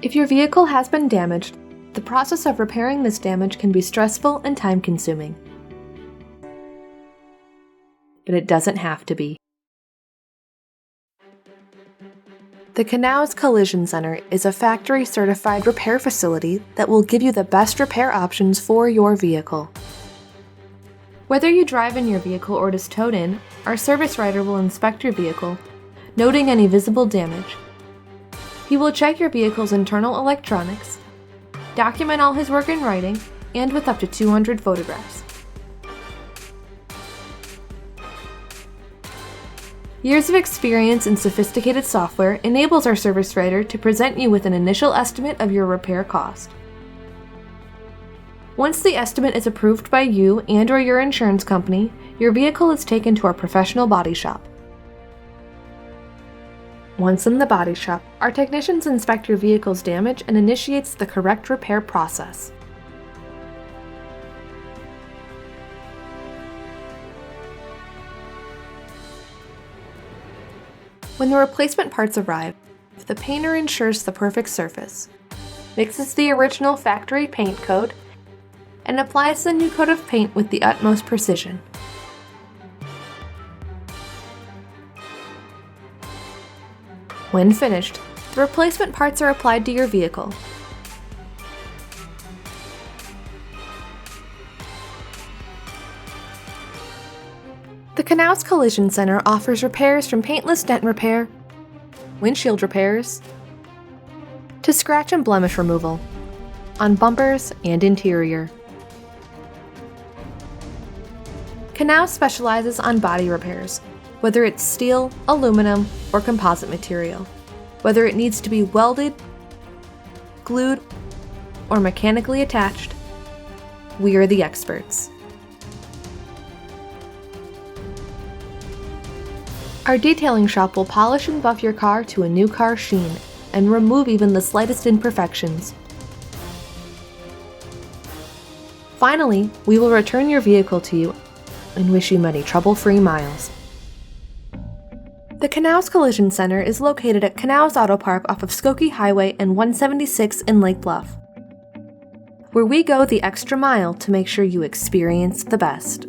If your vehicle has been damaged, the process of repairing this damage can be stressful and time-consuming. But it doesn't have to be. The Knauz Collision Center is a factory-certified repair facility that will give you the best repair options for your vehicle. Whether you drive in your vehicle or it is towed in, our service writer will inspect your vehicle, noting any visible damage. He will check your vehicle's internal electronics, document all his work in writing, and with up to 200 photographs. Years of experience in sophisticated software enables our service writer to present you with an initial estimate of your repair cost. Once the estimate is approved by you and/or your insurance company, your vehicle is taken to our professional body shop. Once in the body shop, our technicians inspect your vehicle's damage and initiates the correct repair process. When the replacement parts arrive, the painter ensures the perfect surface, mixes the original factory paint coat, and applies the new coat of paint with the utmost precision. When finished, the replacement parts are applied to your vehicle. The Knauz Collision Center offers repairs from paintless dent repair, windshield repairs, to scratch and blemish removal on bumpers and interior. Knauz specializes on body repairs, whether it's steel, aluminum, or composite material. Whether it needs to be welded, glued, or mechanically attached, we are the experts. Our detailing shop will polish and buff your car to a new car sheen and remove even the slightest imperfections. Finally, we will return your vehicle to you and wish you many trouble-free miles. The Knauz Collision Center is located at Knauz Autopark off of Skokie Highway and 176 in Lake Bluff, where we go the extra mile to make sure you experience the best.